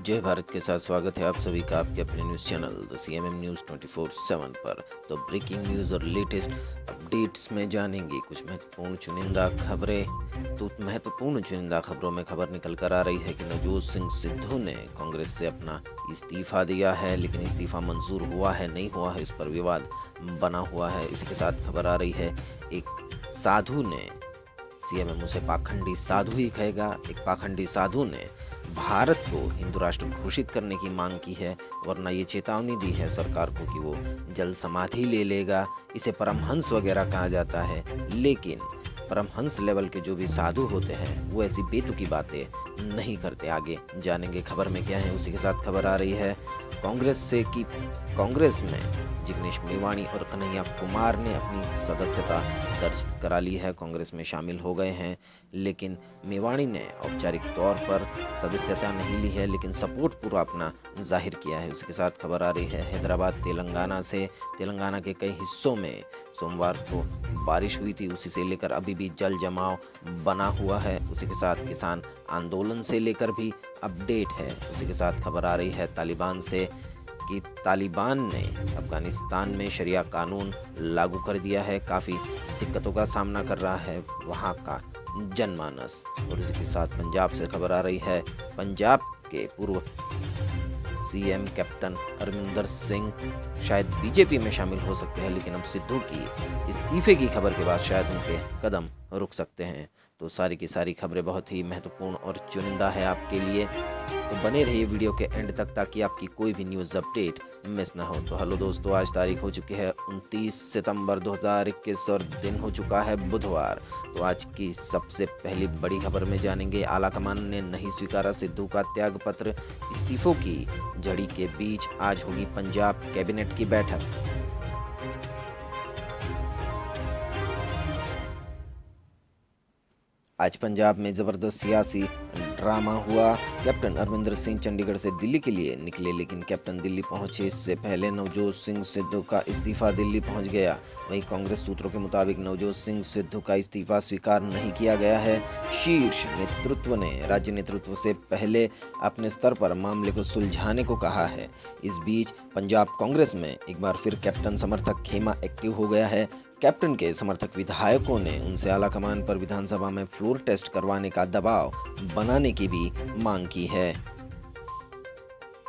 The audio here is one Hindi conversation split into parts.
जय भारत के साथ स्वागत है आप सभी का आपके अपने news channel the CMM news 24/7 पर। तो ब्रेकिंग न्यूज़ और लेटेस्ट अपडेट्स में जानेंगे कुछ महत्वपूर्ण चुनिंदा खबरें। तो महत्वपूर्ण चुनिंदा खबरों में खबर निकल कर आ रही है कि नवजोत सिंह सिद्धू ने कांग्रेस से अपना इस्तीफा दिया है, लेकिन इस्तीफा मंजूर हुआ है नहीं हुआ है, इस पर विवाद बना हुआ है। इसी के साथ खबर आ रही है एक साधु ने, CMM उसे पाखंडी साधु ही कहेगा, एक पाखंडी साधु ने भारत को हिंदू राष्ट्र घोषित करने की मांग की है, वरना ये चेतावनी दी है सरकार को कि वो जल समाधि ले लेगा। इसे परमहंस वगैरह कहा जाता है, लेकिन परमहंस लेवल के जो भी साधु होते हैं वो ऐसी बेतुकी बातें नहीं करते। आगे जानेंगे खबर में क्या है। उसी के साथ खबर आ रही है कांग्रेस से कि कांग्रेस में जिग्नेश मेवाणी और कन्हैया कुमार ने अपनी सदस्यता दर्ज करा ली है, कांग्रेस में शामिल हो गए हैं। लेकिन मेवाणी ने औपचारिक तौर पर सदस्यता नहीं ली है, लेकिन सपोर्ट पूरा अपना जाहिर किया है। उसके साथ खबर आ रही है हैदराबाद तेलंगाना से। तेलंगाना के कई हिस्सों में सोमवार को बारिश हुई थी, उसी से लेकर अभी भी जल जमाव बना हुआ है। उसी के साथ किसान आंदोलन से लेकर भी अपडेट है। उसी के साथ खबर आ रही है तालिबान से कि तालिबान ने अफगानिस्तान में शरिया कानून लागू कर दिया है। काफ़ी दिक्कतों का सामना कर रहा है वहाँ का जनमानस। और इसी के साथ पंजाब से खबर आ रही है पंजाब के पूर्व CM कैप्टन अमरिंदर सिंह शायद बीजेपी में शामिल हो सकते हैं, लेकिन अब सिद्धू की इस्तीफे की खबर के बाद शायद उनके कदम रुक सकते हैं। तो सारी की सारी खबरें बहुत ही महत्वपूर्ण और चुनिंदा है आपके लिए, तो बने रहिए वीडियो के एंड तक ताकि आपकी कोई भी न्यूज़ अपडेट मिस ना हो। तो हेलो दोस्तों, आज तारीख हो चुकी है 29 सितंबर 2021 और दिन हो चुका है बुधवार। तो आज की सबसे पहली बड़ी खबर में जानेंगे आला कमान ने नहीं स्वीकारा सिद्धू का त्यागपत्र। इस्तीफों की झड़ी के बीच आज होगी पंजाब कैबिनेट की बैठक। आज पंजाब में ज़बरदस्त सियासी ड्रामा हुआ। कैप्टन अमरिंदर सिंह चंडीगढ़ से दिल्ली के लिए निकले, लेकिन कैप्टन दिल्ली पहुंचे इससे पहले नवजोत सिंह सिद्धू का इस्तीफा दिल्ली पहुंच गया। वहीं कांग्रेस सूत्रों के मुताबिक नवजोत सिंह सिद्धू का इस्तीफा स्वीकार नहीं किया गया है। शीर्ष नेतृत्व ने राज्य नेतृत्व से पहले अपने स्तर पर मामले को सुलझाने को कहा है। इस बीच पंजाब कांग्रेस में एक बार फिर कैप्टन समर्थक खेमा एक्टिव हो गया है। कैप्टन के समर्थक विधायकों ने उनसे आलाकमान पर विधानसभा में फ्लोर टेस्ट करवाने का दबाव बनाने की भी मांग की है।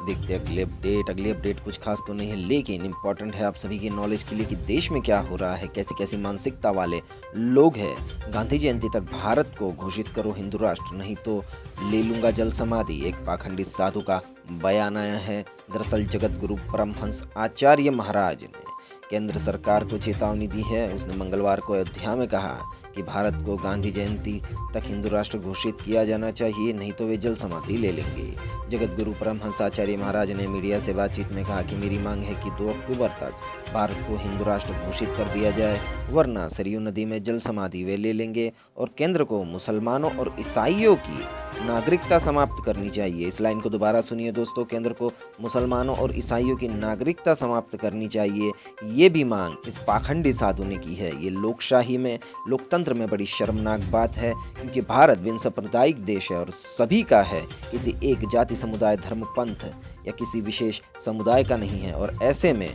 देखते अगली अपडेट कुछ खास तो नहीं है, लेकिन इम्पॉर्टेंट है आप सभी की नॉलेज के लिए कि देश में क्या हो रहा है, कैसी कैसी मानसिकता वाले लोग हैं। गांधी जयंती तक भारत को घोषित करो हिंदू राष्ट्र, नहीं तो ले लूंगा जल समाधि, एक पाखंडी साधु का बयान आया है। दरअसल जगत गुरु परमहंस आचार्य महाराज ने केंद्र सरकार को चेतावनी दी है। उसने मंगलवार को अयोध्या में कहा कि भारत को गांधी जयंती तक हिंदू राष्ट्र घोषित किया जाना चाहिए, नहीं तो वे जल समाधि ले लेंगे। जगत गुरु परमहंस आचार्य महाराज ने मीडिया से बातचीत में कहा कि मेरी मांग है कि 2 अक्टूबर तक भारत को हिंदू राष्ट्र घोषित कर दिया जाए, वरना सरयू नदी में जल समाधि वे ले लेंगे। और केंद्र को मुसलमानों और ईसाइयों की नागरिकता समाप्त करनी चाहिए। इस लाइन को दोबारा सुनिए दोस्तों, केंद्र को मुसलमानों और ईसाइयों की नागरिकता समाप्त करनी चाहिए। ये भी मांग इस पाखंडी साधु ने की है। ये लोकशाही में, लोकतंत्र में बड़ी शर्मनाक बात है, क्योंकि भारत बिन सांप्रदायिक देश है और सभी का है, किसी एक जाति, समुदाय, धर्म, पंथ या किसी विशेष समुदाय का नहीं है। और ऐसे में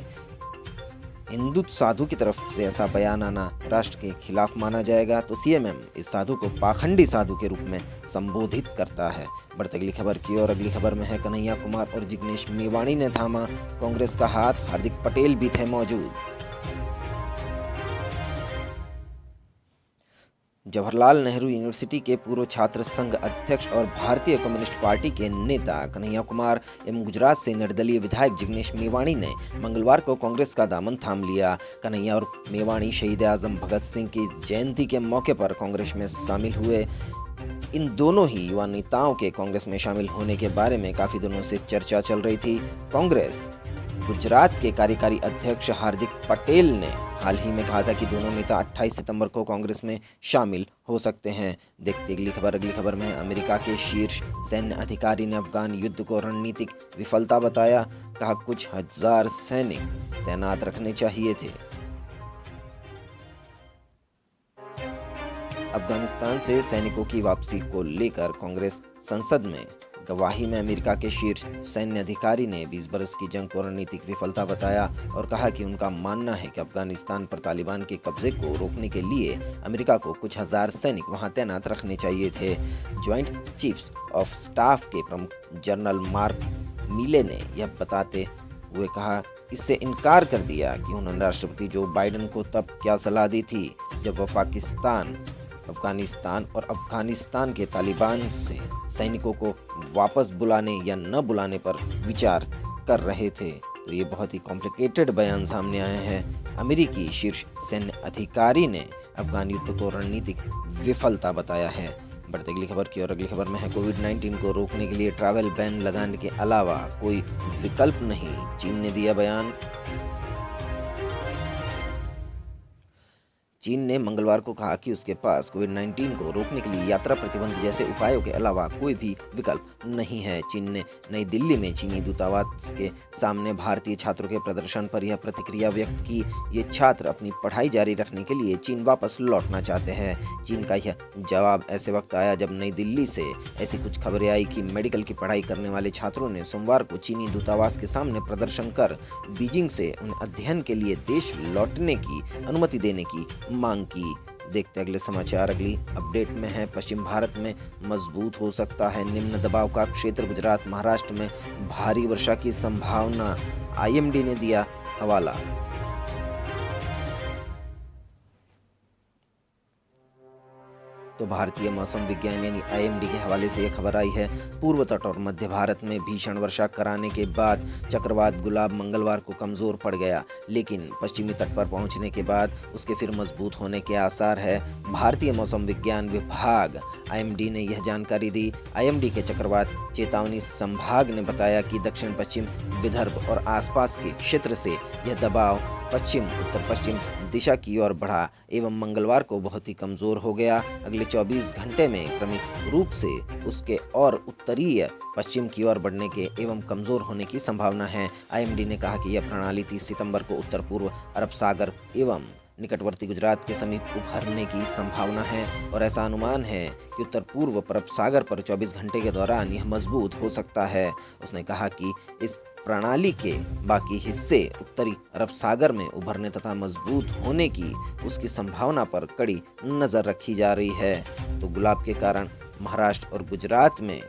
हिंदू साधु की तरफ से ऐसा बयान आना राष्ट्र के खिलाफ माना जाएगा। तो CMM इस साधु को पाखंडी साधु के रूप में संबोधित करता है। बढ़ते अगली खबर की और अगली खबर में है कन्हैया कुमार और जिग्नेश मेवाणी ने थामा कांग्रेस का हाथ, हार्दिक पटेल भी थे मौजूद। जवाहरलाल नेहरू यूनिवर्सिटी के पूर्व छात्र संघ अध्यक्ष और भारतीय कम्युनिस्ट पार्टी के नेता कन्हैया कुमार एवं गुजरात से निर्दलीय विधायक जिग्नेश मेवाणी ने मंगलवार को कांग्रेस का दामन थाम लिया। कन्हैया और मेवाणी शहीद आजम भगत सिंह की जयंती के मौके पर कांग्रेस में शामिल हुए। इन दोनों ही युवा नेताओं के कांग्रेस में शामिल होने के बारे में काफ़ी दिनों से चर्चा चल रही थी। कांग्रेस गुजरात के कार्यकारी अध्यक्ष हार्दिक पटेल ने हाल ही में कहा था कि दोनों नेता 28 सितंबर को कांग्रेस में शामिल हो सकते हैं। देखते अगली खबर में अमेरिका के शीर्ष सैन्य अधिकारी ने अफगान युद्ध को रणनीतिक विफलता बताया। कहा कुछ हजार सैनिक तैनात रखने चाहिए थे। अफगानिस्तान से सैनिकों की वापसी को लेकर कांग्रेस संसद में गवाही में अमेरिका के शीर्ष सैन्य अधिकारी ने 20 बरस की जंग को रणनीतिक विफलता बताया और कहा कि उनका मानना है कि अफगानिस्तान पर तालिबान के कब्जे को रोकने के लिए अमेरिका को कुछ हजार सैनिक वहां तैनात रखने चाहिए थे। ज्वाइंट चीफ्स ऑफ स्टाफ के प्रमुख जनरल मार्क मिले ने यह बताते हुए कहा, इससे इनकार कर दिया कि उन्होंने राष्ट्रपति जो बाइडेन को तब क्या सलाह दी थी जब वह पाकिस्तान, अफगानिस्तान और अफगानिस्तान के तालिबान से सैनिकों को वापस बुलाने या न बुलाने पर विचार कर रहे थे। तो ये बहुत ही कॉम्प्लिकेटेड बयान सामने आए हैं। अमेरिकी शीर्ष सैन्य अधिकारी ने अफगान युद्ध को रणनीतिक विफलता बताया है। बढ़ते अगली खबर की और अगली खबर में है, कोविड-19 को रोकने के लिए ट्रैवल बैन लगाने के अलावा कोई विकल्प नहीं, चीन ने दिया बयान। चीन ने मंगलवार को कहा कि उसके पास कोविड-19 को रोकने के लिए यात्रा प्रतिबंध जैसे उपायों के अलावा कोई भी विकल्प नहीं है। चीन ने नई दिल्ली में चीनी दूतावास के सामने भारतीय छात्रों के प्रदर्शन पर यह प्रतिक्रिया व्यक्त की। ये छात्र अपनी पढ़ाई जारी रखने के लिए चीन वापस लौटना चाहते हैं। चीन का यह जवाब ऐसे वक्त आया जब नई दिल्ली से ऐसी कुछ खबरें आई कि मेडिकल की पढ़ाई करने वाले छात्रों ने सोमवार को चीनी दूतावास के सामने प्रदर्शन कर बीजिंग से उन्हें अध्ययन के लिए देश लौटने की अनुमति देने की मांग की। देखते अगले समाचार। अगली अपडेट में है, पश्चिम भारत में मजबूत हो सकता है निम्न दबाव का क्षेत्र, गुजरात महाराष्ट्र में भारी वर्षा की संभावना, आईएमडी ने दिया हवाला। तो भारतीय मौसम विज्ञान यानी आईएमडी के हवाले से यह खबर आई है, पूर्व तट और मध्य भारत में भीषण वर्षा कराने के बाद चक्रवात गुलाब मंगलवार को कमजोर पड़ गया, लेकिन पश्चिमी तट पर पहुंचने के बाद उसके फिर मजबूत होने के आसार है। भारतीय मौसम विज्ञान विभाग आईएमडी ने यह जानकारी दी। आईएमडी के चक्रवात चेतावनी संभाग ने बताया कि दक्षिण पश्चिम विदर्भ और आसपास के क्षेत्र से यह दबाव पश्चिम उत्तर पश्चिम दिशा की ओर बढ़ा एवं मंगलवार को बहुत ही कमजोर हो गया। अगले 24 घंटे में क्रमिक रूप से उसके और उत्तरीय पश्चिम की ओर बढ़ने के एवं कमजोर होने की संभावना है। आईएमडी ने कहा कि यह प्रणाली 30 सितंबर को उत्तर पूर्व अरब सागर एवं निकटवर्ती गुजरात के समीप उभरने की संभावना है और ऐसा अनुमान है कि उत्तर पूर्व अरब सागर पर 24 घंटे के दौरान यह मजबूत हो सकता है। उसने कहा कि इस प्रणाली के बाकी हिस्से उत्तरी अरब सागर में उभरने तथा मजबूत होने की उसकी संभावना पर कड़ी नजर रखी जा रही है। तो गुलाब के कारण महाराष्ट्र और गुजरात में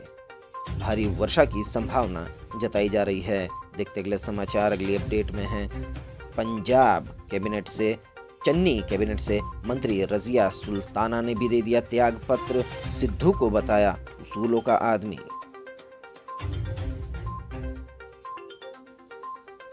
भारी वर्षा की संभावना जताई जा रही है। देखते अगले समाचार। अगली अपडेट में है, पंजाब चन्नी कैबिनेट से मंत्री रजिया सुल्ताना ने भी दे दिया त्यागपत्र, सिद्धू को बताया उसूलों का आदमी।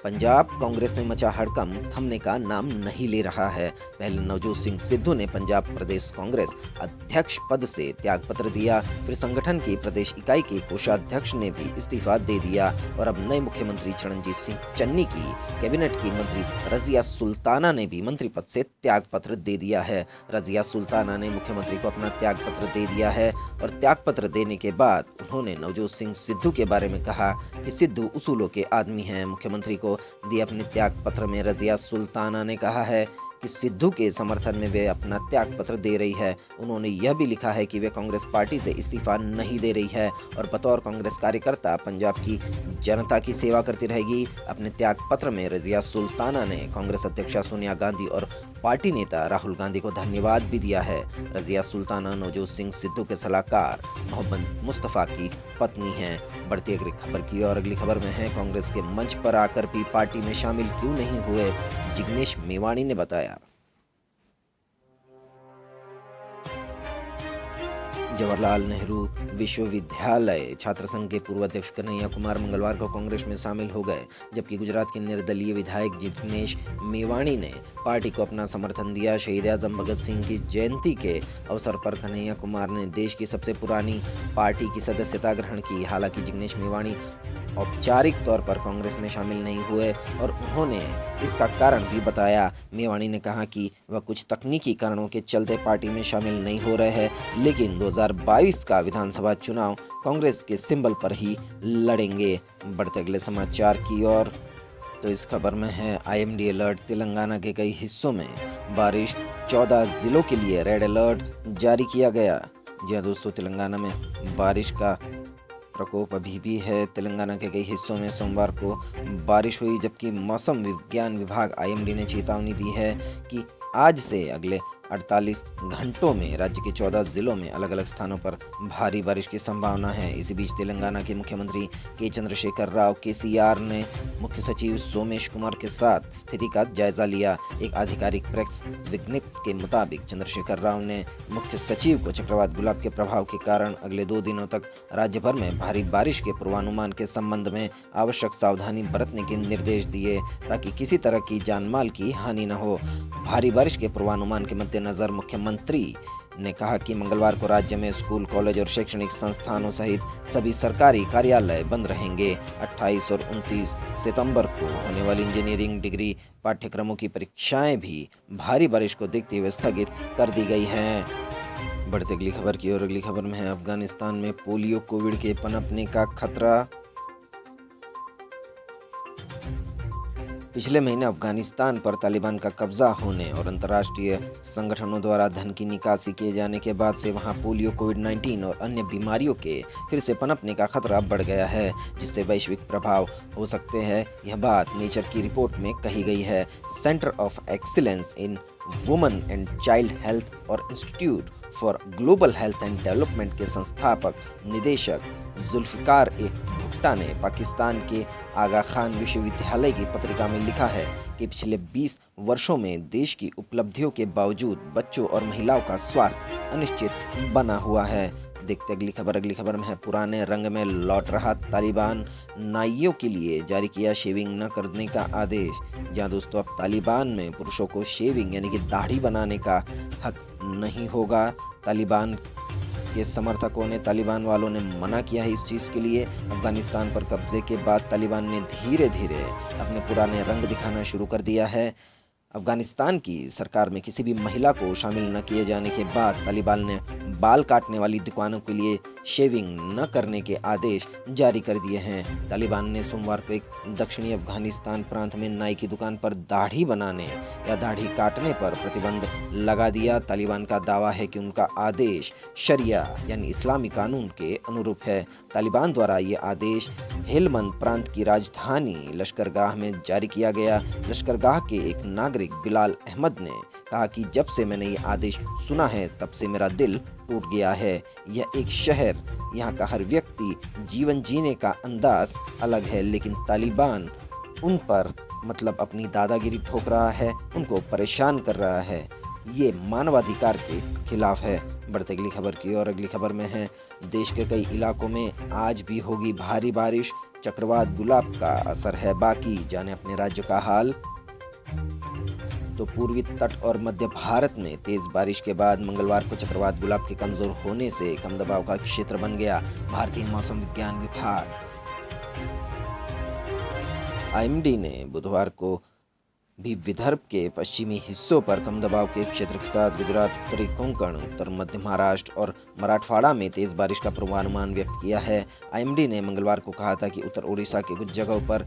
पंजाब कांग्रेस में मचा हड़कंप थमने का नाम नहीं ले रहा है। पहले नवजोत सिंह सिद्धू ने पंजाब प्रदेश कांग्रेस अध्यक्ष पद से त्यागपत्र दिया, फिर संगठन की प्रदेश इकाई के कोषाध्यक्ष ने भी इस्तीफा दे दिया और अब नए मुख्यमंत्री चरणजीत सिंह चन्नी की कैबिनेट की मंत्री रजिया सुल्ताना ने भी मंत्री पद से त्यागपत्र दे दिया है। रजिया सुल्ताना ने मुख्यमंत्री को अपना त्यागपत्र दे दिया है और त्यागपत्र देने के बाद उन्होंने नवजोत सिंह सिद्धू के बारे में कहा कि सिद्धू उसूलों के आदमी हैं। मुख्यमंत्री को दिए अपने त्याग पत्र में रजिया सुल्ताना ने कहा है कि सिद्धू के समर्थन में वे अपना त्याग पत्र दे रही है। उन्होंने यह भी लिखा है कि वे कांग्रेस पार्टी से इस्तीफा नहीं दे रही है और बतौर कांग्रेस कार्यकर्ता पंजाब की जनता की सेवा करती रहेगी। अपने त्याग पत्र में रजिया सुल्ताना ने कांग्रेस अध्यक्षा सोनिया गांधी और पार्टी नेता राहुल गांधी को धन्यवाद भी दिया है। रजिया सुल्ताना नवजोत सिंह सिद्धू के सलाहकार मोहम्मद मुस्तफ़ा की पत्नी हैं। बढ़ती अगली खबर की और अगली खबर में है, कांग्रेस के मंच पर आकर भी पार्टी में शामिल क्यों नहीं हुए, जिग्नेश मेवाणी ने बताया। जवाहरलाल नेहरू विश्वविद्यालय छात्र संघ के पूर्व अध्यक्ष कन्हैया कुमार मंगलवार को कांग्रेस में शामिल हो गए, जबकि गुजरात के निर्दलीय विधायक जिग्नेश मेवाणी ने पार्टी को अपना समर्थन दिया। शहीद आजम भगत सिंह की जयंती के अवसर पर कन्हैया कुमार ने देश की सबसे पुरानी पार्टी की सदस्यता ग्रहण की। हालांकि जिग्नेश मेवाणी औपचारिक तौर पर कांग्रेस में शामिल नहीं हुए और उन्होंने इसका कारण भी बताया। मेवाणी ने कहा कि वह कुछ तकनीकी कारणों के चलते पार्टी में शामिल नहीं हो रहे हैं, लेकिन 2022 का विधानसभा चुनाव कांग्रेस के सिंबल पर ही लड़ेंगे। बढ़ते अगले समाचार की ओर, तो इस खबर में है, आईएमडी अलर्ट, तेलंगाना के कई हिस्सों में बारिश, 14 जिलों के लिए रेड अलर्ट जारी किया गया। जी हाँ दोस्तों, तेलंगाना में बारिश का प्रकोप अभी भी है। तेलंगाना के कई हिस्सों में सोमवार को बारिश हुई, जबकि मौसम विज्ञान विभाग आईएमडी ने चेतावनी दी है कि आज से अगले 48 घंटों में राज्य के 14 जिलों में अलग अलग स्थानों पर भारी बारिश की संभावना है। इसी बीच तेलंगाना के मुख्यमंत्री के चंद्रशेखर राव केसीआर ने मुख्य सचिव सोमेश कुमार के साथ स्थिति का जायजा लिया। एक आधिकारिक प्रेस विज्ञप्ति के मुताबिक चंद्रशेखर राव ने मुख्य सचिव को चक्रवात गुलाब के प्रभाव के कारण अगले 2 दिनों तक राज्य भर में भारी बारिश के पूर्वानुमान के संबंध में आवश्यक सावधानी बरतने के निर्देश दिए, ताकि किसी तरह की जानमाल की हानि न हो। भारी बारिश के पूर्वानुमान के मद्देनजर मुख्यमंत्री ने कहा कि मंगलवार को राज्य में स्कूल, कॉलेज और शैक्षणिक संस्थानों सहित सभी सरकारी कार्यालय बंद रहेंगे। 28 और 29 सितंबर को होने वाली इंजीनियरिंग डिग्री पाठ्यक्रमों की परीक्षाएं भी भारी बारिश को देखते हुए स्थगित कर दी गई हैं। बढ़ते अगली खबर की ओर। अगली खबर में है अफगानिस्तान में पोलियो कोविड के पनपने का खतरा। पिछले महीने अफगानिस्तान पर तालिबान का कब्जा होने और अंतर्राष्ट्रीय संगठनों द्वारा धन की निकासी किए जाने के बाद से वहां पोलियो, कोविड-19 और अन्य बीमारियों के फिर से पनपने का खतरा बढ़ गया है, जिससे वैश्विक प्रभाव हो सकते हैं। यह बात नेचर की रिपोर्ट में कही गई है। Centre of excellence in women and child health और institute for global health and development के संस्थापक निदेशक जुल्फिकार भुट्टा ने पाकिस्तान के आगा खान विश्वविद्यालय की पत्रिका में लिखा है कि पिछले 20 वर्षों में देश की उपलब्धियों के बावजूद बच्चों और महिलाओं का स्वास्थ्य अनिश्चित बना हुआ है। देखते अगली खबर। अगली खबर में है पुराने रंग में लौट रहा तालिबान, नाइयों के लिए जारी किया शेविंग न करने का आदेश। जहां दोस्तों अब तालिबान में पुरुषों को शेविंग यानी कि दाढ़ी बनाने का हक नहीं होगा। तालिबान के समर्थकों ने, तालिबान वालों ने मना किया है इस चीज़ के लिए। अफगानिस्तान पर कब्जे के बाद तालिबान ने धीरे धीरे अपने पुराने रंग दिखाना शुरू कर दिया है। अफगानिस्तान की सरकार में किसी भी महिला को शामिल न किए जाने के बाद तालिबान ने बाल काटने वाली दुकानों के लिए शेविंग न करने के आदेश जारी कर दिए हैं। तालिबान ने सोमवार को एक दक्षिणी अफगानिस्तान प्रांत में नाई की दुकान पर दाढ़ी बनाने या दाढ़ी काटने पर प्रतिबंध लगा दिया। तालिबान का दावा है कि उनका आदेश शरिया यानी इस्लामी कानून के अनुरूप है। तालिबान द्वारा ये आदेश हेलमंद प्रांत की राजधानी लश्करगाह में जारी किया गया। लश्करगाह के एक नागरिक बिलाल अहमद ने कहा कि जब से मैंने ये आदेश सुना है तब से मेरा दिल टूट गया है। यह एक शहर, यहाँ का हर व्यक्ति, जीवन जीने का अंदाज अलग है, लेकिन तालिबान उन पर अपनी दादागिरी ठोक रहा है, उनको परेशान कर रहा है। ये मानवाधिकार के खिलाफ है। बढ़ते अगली खबर की और। अगली खबर में है देश के कई इलाकों में आज भी होगी भारी बारिश, चक्रवात गुलाब का असर है बाकी। जाने अपने राज्य का हाल। तो पूर्वी तट और मध्य भारत में तेज बारिश के बाद मंगलवार को चक्रवात गुलाब के कमजोर होने से कम दबाव का क्षेत्र बन गया। भारतीय मौसम विज्ञान विभाग आईएमडी ने बुधवार को भी विदर्भ के पश्चिमी हिस्सों पर कम दबाव के क्षेत्र के साथ गुजरात, उत्तरी कोंकण, उत्तर मध्य महाराष्ट्र और मराठवाड़ा में तेज बारिश का पूर्वानुमान व्यक्त किया है। आईएमडी ने मंगलवार को कहा था कि उत्तर ओडिशा के कुछ जगहों पर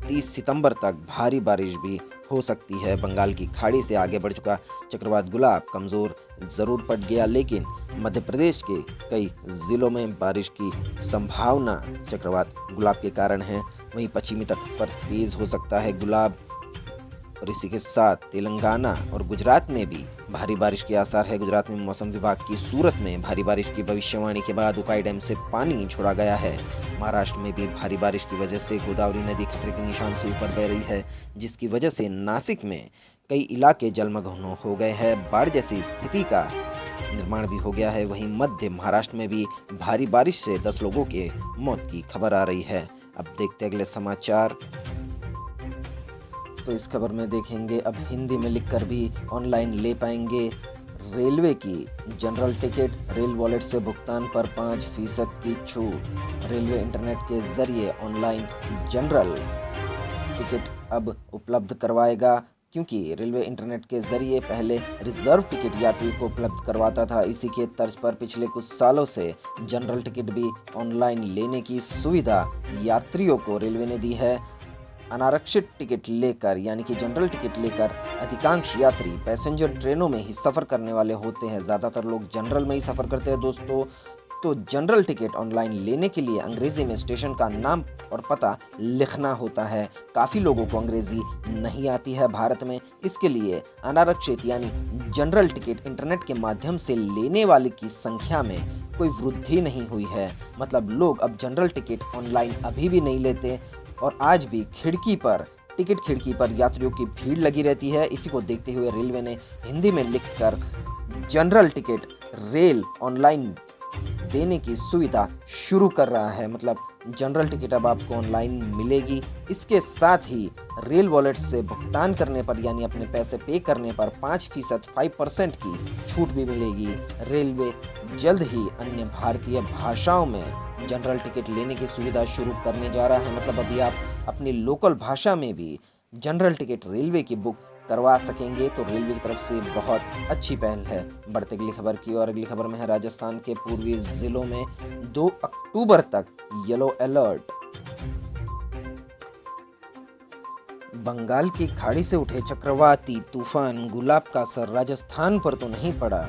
30 सितंबर तक भारी बारिश भी हो सकती है। बंगाल की खाड़ी से आगे बढ़ चुका चक्रवात गुलाब कमजोर जरूर पड़ गया, लेकिन मध्य प्रदेश के कई जिलों में बारिश की संभावना चक्रवात गुलाब के कारण है। वहीं पश्चिमी तट पर तेज हो सकता है गुलाब और इसी के साथ तेलंगाना और गुजरात में भी भारी बारिश के आसार है। गुजरात में मौसम विभाग की सूरत में भारी बारिश की भविष्यवाणी के बाद उकाई डैम से पानी छोड़ा गया है। महाराष्ट्र में भी भारी बारिश की वजह से गोदावरी नदी खतरे के निशान से ऊपर बह रही है, जिसकी वजह से नासिक में कई इलाके जलमग्न हो गए हैं। बाढ़ जैसी स्थिति का निर्माण भी हो गया है। वहीं मध्य महाराष्ट्र में भी भारी बारिश से 10 लोगों के मौत की खबर आ रही है। अब देखते अगले समाचार। तो इस खबर में देखेंगे अब हिंदी में लिखकर भी ऑनलाइन ले पाएंगे रेलवे की जनरल टिकट, रेल वॉलेट से भुगतान पर 5% की छूट। रेलवे इंटरनेट के जरिए ऑनलाइन जनरल टिकट अब उपलब्ध करवाएगा, क्योंकि रेलवे इंटरनेट के जरिए पहले रिजर्व टिकट यात्री को उपलब्ध करवाता था। इसी के तर्ज पर पिछले कुछ सालों से जनरल टिकट भी ऑनलाइन लेने की सुविधा यात्रियों को रेलवे ने दी है। अनारक्षित टिकट लेकर यानी कि जनरल टिकट लेकर अधिकांश यात्री पैसेंजर ट्रेनों में ही सफ़र करने वाले होते हैं। ज़्यादातर लोग जनरल में ही सफ़र करते हैं दोस्तों। तो जनरल टिकट ऑनलाइन लेने के लिए अंग्रेजी में स्टेशन का नाम और पता लिखना होता है। काफ़ी लोगों को अंग्रेजी नहीं आती है भारत में, इसके लिए अनारक्षित यानी जनरल टिकट इंटरनेट के माध्यम से लेने वाले की संख्या में कोई वृद्धि नहीं हुई है। मतलब लोग अब जनरल टिकट ऑनलाइन अभी भी नहीं लेते और आज भी टिकट खिड़की पर यात्रियों की भीड़ लगी रहती है। इसी को देखते हुए रेलवे ने हिंदी में लिखकर जनरल टिकट रेल ऑनलाइन देने की सुविधा शुरू कर रहा है। मतलब जनरल टिकट अब आपको ऑनलाइन मिलेगी। इसके साथ ही रेल वॉलेट से भुगतान करने पर यानी अपने पैसे पे करने पर 5% की छूट भी मिलेगी। रेलवे जल्द ही अन्य भारतीय भाषाओं में जनरल टिकट लेने की सुविधा शुरू करने जा रहा है। मतलब अभी आप अपनी लोकल भाषा में भी जनरल टिकट रेलवे की बुक करवा सकेंगे, तो रेलवे की तरफ से बहुत अच्छी पहल है। बढ़ते अगली खबर की और अगली खबर में है राजस्थान के पूर्वी जिलों में 2 अक्टूबर तक येलो अलर्ट। बंगाल की खाड़ी से उठे चक्रवाती तूफान गुलाब का असर राजस्थान पर तो नहीं पड़ा,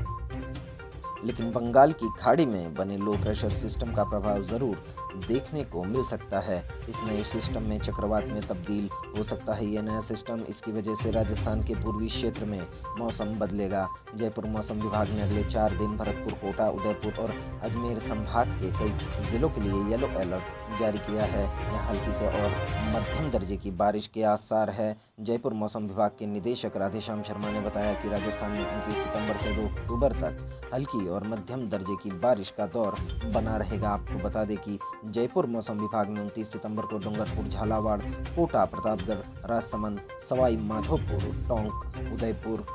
लेकिन बंगाल की खाड़ी में बने लो प्रेशर सिस्टम का प्रभाव जरूर देखने को मिल सकता है। इस नए सिस्टम में चक्रवात में तब्दील हो सकता है। यह नया सिस्टम, इसकी वजह से राजस्थान के पूर्वी क्षेत्र में मौसम बदलेगा। जयपुर मौसम विभाग ने अगले 4 दिन भरतपुर, कोटा, उदयपुर और अजमेर संभाग के कई जिलों के लिए येलो अलर्ट जारी किया है। यहाँ हल्की से और मध्यम दर्जे की बारिश के आसार है। जयपुर मौसम विभाग के निदेशक राधेश्याम शर्मा ने बताया कि राजस्थान में 29 सितंबर से 2 अक्टूबर तक हल्की और मध्यम दर्जे की बारिश का दौर बना रहेगा। आपको बता दें कि जयपुर मौसम विभाग ने 29 सितंबर को डूंगरपुर, झालावाड़, कोटा, प्रतापगढ़, राजसमंद, सवाई माधोपुर, टोंक, उदयपुर,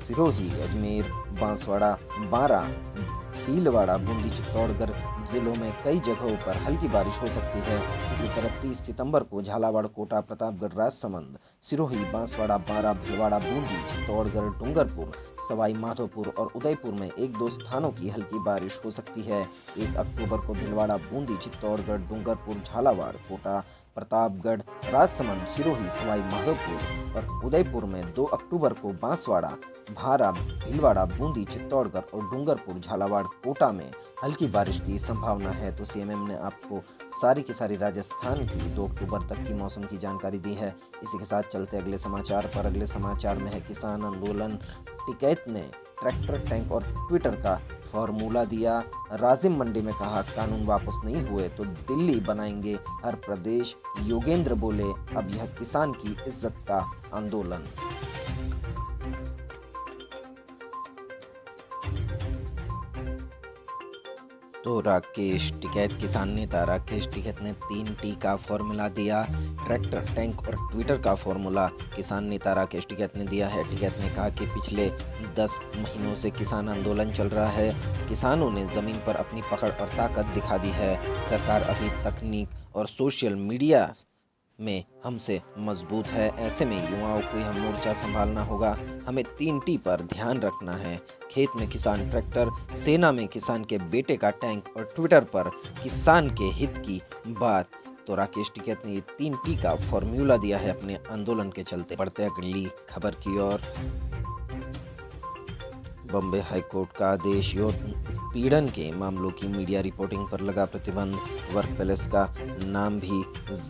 सिरोही, अजमेर, बांसवाड़ा, बारां, भीलवाड़ा, बूंदी, चित्तौड़गढ़ जिलों में कई जगहों पर हल्की बारिश हो सकती है। इसी तरह 30 सितंबर को झालावाड़, कोटा, प्रतापगढ़, राजसमंद, सिरोही, बांसवाड़ा, बारां, भीलवाड़ा, बूंदी, चित्तौड़गढ़, डूंगरपुर, सवाई माधोपुर और उदयपुर में 1-2 स्थानों की हल्की बारिश हो सकती है। 1 अक्टूबर को भीलवाड़ा, बूंदी, चित्तौड़गढ़, डूंगरपुर, झालावाड़, कोटा, प्रतापगढ़, राजसमंद, सिरोही, सवाई माधोपुर और उदयपुर में 2 अक्टूबर को बांसवाड़ा, बारां, भीलवाड़ा, बूंदी, चित्तौड़गढ़ और डूंगरपुर, झालावाड़, कोटा में हल्की बारिश की संभावना है। तो सीएमएम ने आपको सारी की सारी राजस्थान की 2 अक्टूबर तक की मौसम की जानकारी दी है। इसी के साथ चलते अगले समाचार पर। अगले समाचार में है किसान आंदोलन, टिकैत ने ट्रैक्टर, टैंक और ट्विटर का फॉर्मूला दिया। राजिम मंडी में कहा कानून वापस नहीं हुए तो दिल्ली बनाएंगे हर प्रदेश। योगेंद्र बोले अब यह किसान की इज्जत का आंदोलन। तो राकेश टिकैत, किसान नेता राकेश टिकैत ने 3T का फॉर्मूला दिया। ट्रैक्टर, टैंक और ट्विटर का फॉर्मूला किसान नेता राकेश टिकैत ने दिया है। टिकैत ने कहा कि पिछले 10 महीनों से किसान आंदोलन चल रहा है। किसानों ने जमीन पर अपनी पकड़ और ताकत दिखा दी है। सरकार अभी तकनीक और सोशल मीडिया में हमसे मजबूत है। ऐसे में युवाओं को यह मोर्चा संभालना होगा। हमें 3T पर ध्यान रखना है। खेत में किसान ट्रैक्टर, सेना में किसान के बेटे का टैंक और ट्विटर पर किसान के हित की बात। तो राकेश टिकैत ने 3T का फॉर्मूला दिया है अपने आंदोलन के चलते। बढ़ते अगली खबर की ओर। बॉम्बे हाईकोर्ट का आदेश, यौन पीड़न के मामलों की मीडिया रिपोर्टिंग पर लगा प्रतिबंध। वर्क पैलेस का नाम भी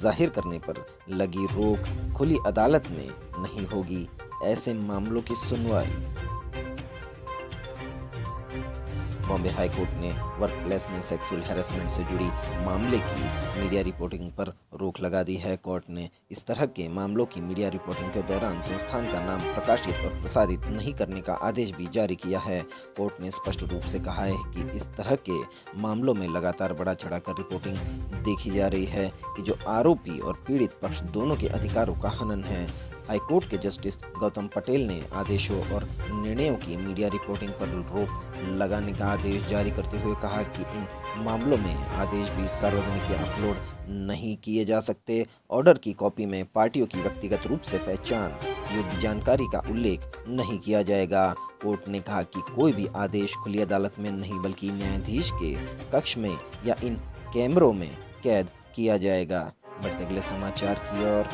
जाहिर करने पर लगी रोक। खुली अदालत में नहीं होगी ऐसे मामलों की सुनवाई। बॉम्बे हाईकोर्ट ने वर्क प्लेस में सेक्सुअल हैरेसमेंट से जुड़ी मामले की मीडिया रिपोर्टिंग पर रोक लगा दी है। कोर्ट ने इस तरह के मामलों की मीडिया रिपोर्टिंग के दौरान संस्थान का नाम प्रकाशित और प्रसारित नहीं करने का आदेश भी जारी किया है। कोर्ट ने स्पष्ट रूप से कहा है कि इस तरह के मामलों में लगातार बढ़ा चढ़ाकर रिपोर्टिंग देखी जा रही है कि जो आरोपी और पीड़ित पक्ष दोनों के अधिकारों का हनन है। हाईकोर्ट के जस्टिस गौतम पटेल ने आदेशों और निर्णयों की मीडिया रिपोर्टिंग पर रोक लगाने का आदेश जारी करते हुए कहा कि इन मामलों में आदेश भी सार्वजनिक या अपलोड नहीं किए जा सकते। ऑर्डर की कॉपी में पार्टियों की व्यक्तिगत रूप से पहचान योग्य जानकारी का उल्लेख नहीं किया जाएगा। कोर्ट ने कहा कि कोई भी आदेश खुली अदालत में नहीं बल्कि न्यायाधीश के कक्ष में या इन कैमरों में कैद किया जाएगा। बढ़ते अगले समाचार की ओर।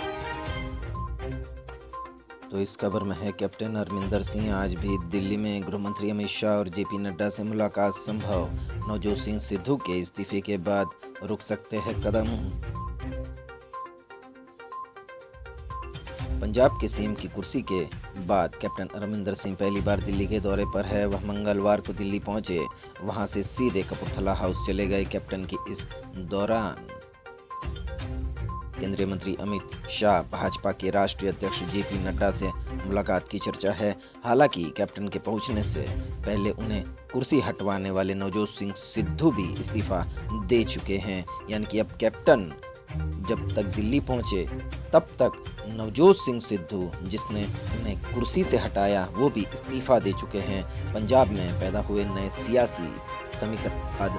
तो इस खबर में है कैप्टन अमरिंदर सिंह आज भी दिल्ली में गृह मंत्री अमित शाह और जेपी नड्डा से मुलाकात संभव। नवजोत सिंह सिद्धू के इस्तीफे के बाद रुक सकते हैं कदम। पंजाब के सीएम की कुर्सी के बाद कैप्टन अमरिंदर सिंह पहली बार दिल्ली के दौरे पर है। वह मंगलवार को दिल्ली पहुंचे, वहां से सीधे कपूरथला हाउस चले गए। कैप्टन की इस दौरान केंद्रीय मंत्री अमित शाह, भाजपा के राष्ट्रीय अध्यक्ष जेपी नड्डा से मुलाकात की चर्चा है। हालांकि कैप्टन के पहुंचने से पहले उन्हें कुर्सी हटवाने वाले नवजोत सिंह सिद्धू भी इस्तीफा दे चुके हैं। यानी कि अब कैप्टन जब तक दिल्ली पहुंचे तब तक नवजोत सिंह सिद्धू, जिसने उन्हें कुर्सी से हटाया, वो भी इस्तीफा दे चुके हैं। पंजाब में पैदा हुए नए सियासी समीकरण के बाद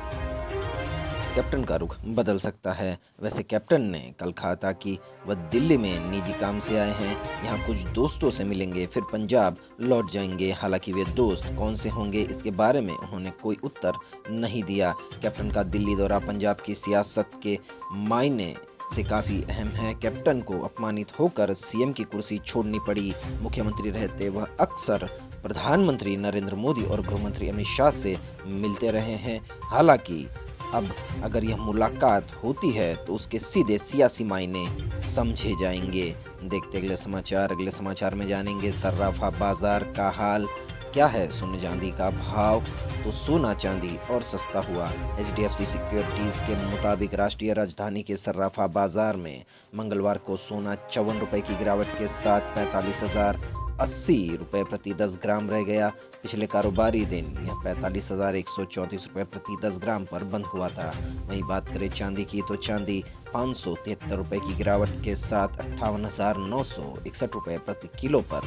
कैप्टन का रुख बदल सकता है। वैसे कैप्टन ने कल कहा था कि वह दिल्ली में निजी काम से आए हैं, यहाँ कुछ दोस्तों से मिलेंगे, फिर पंजाब लौट जाएंगे। हालांकि वे दोस्त कौन से होंगे, इसके बारे में उन्होंने कोई उत्तर नहीं दिया। कैप्टन का दिल्ली दौरा पंजाब की सियासत के मायने से काफ़ी अहम है। कैप्टन को अपमानित होकर सीएम की कुर्सी छोड़नी पड़ी। मुख्यमंत्री रहते वह अक्सर प्रधानमंत्री नरेंद्र मोदी और गृहमंत्री अमित शाह से मिलते रहे हैं। हालांकि अब अगर यह मुलाकात होती है तो उसके सीधे सियासी मायने समझे जाएंगे। देखते अगले समाचार में जानेंगे सर्राफा बाजार का हाल क्या है, सोने चांदी का भाव। तो सोना चांदी और सस्ता हुआ। HDFC सिक्योरिटीज़ के मुताबिक राष्ट्रीय राजधानी के सर्राफा बाजार में मंगलवार को सोना 54 रुपये की गिरावट के साथ 45,080 रुपये प्रति 10 ग्राम रह गया। पिछले कारोबारी दिन यह 45,134 रुपये प्रति 10 ग्राम पर बंद हुआ था। वहीं बात करें चांदी की तो चांदी 573 रुपये की गिरावट के साथ 58,961 रुपये प्रति किलो पर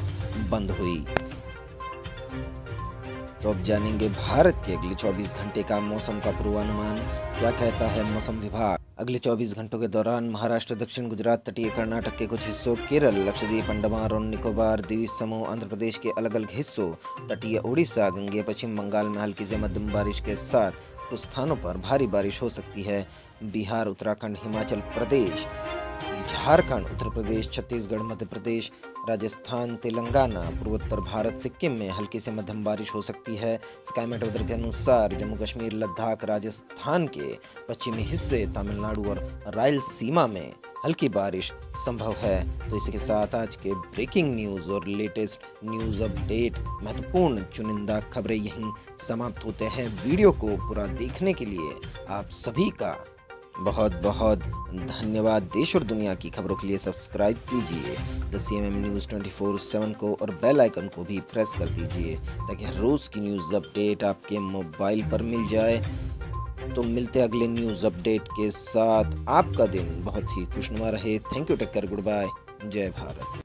बंद हुई। तो अब जानेंगे भारत के अगले 24 घंटे का मौसम का पूर्वानुमान। क्या कहता है मौसम विभाग। अगले 24 घंटों के दौरान महाराष्ट्र, दक्षिण गुजरात, तटीय कर्नाटक के कुछ हिस्सों, केरल, लक्षद्वीप, अंडमान और निकोबार द्वीप समूह, आंध्र प्रदेश के अलग अलग हिस्सों, तटीय उड़ीसा, गंगेय पश्चिम बंगाल में हल्की से मध्यम बारिश के साथ कुछ स्थानों पर भारी बारिश हो सकती है। बिहार, उत्तराखंड, हिमाचल प्रदेश, झारखंड, उत्तर प्रदेश, छत्तीसगढ़, मध्य प्रदेश, राजस्थान, तेलंगाना, पूर्वोत्तर भारत, सिक्किम में हल्की से मध्यम बारिश हो सकती है। स्काईमेट वेदर के अनुसार जम्मू कश्मीर, लद्दाख, राजस्थान के पश्चिमी हिस्से, तमिलनाडु और रायलसीमा में हल्की बारिश संभव है। तो इसी के साथ आज के ब्रेकिंग न्यूज़ और लेटेस्ट न्यूज़ अपडेट, महत्वपूर्ण चुनिंदा खबरें यहीं समाप्त होते हैं। वीडियो को पूरा देखने के लिए आप सभी का बहुत बहुत धन्यवाद। देश और दुनिया की खबरों के लिए सब्सक्राइब कीजिए द CMM न्यूज़ 24/7 को और बेल आइकन को भी प्रेस कर दीजिए ताकि हर रोज़ की न्यूज़ अपडेट आपके मोबाइल पर मिल जाए। तो मिलते हैं अगले न्यूज़ अपडेट के साथ। आपका दिन बहुत ही खुशनुमा रहे। Thank you, take care, good bye, जय भारत।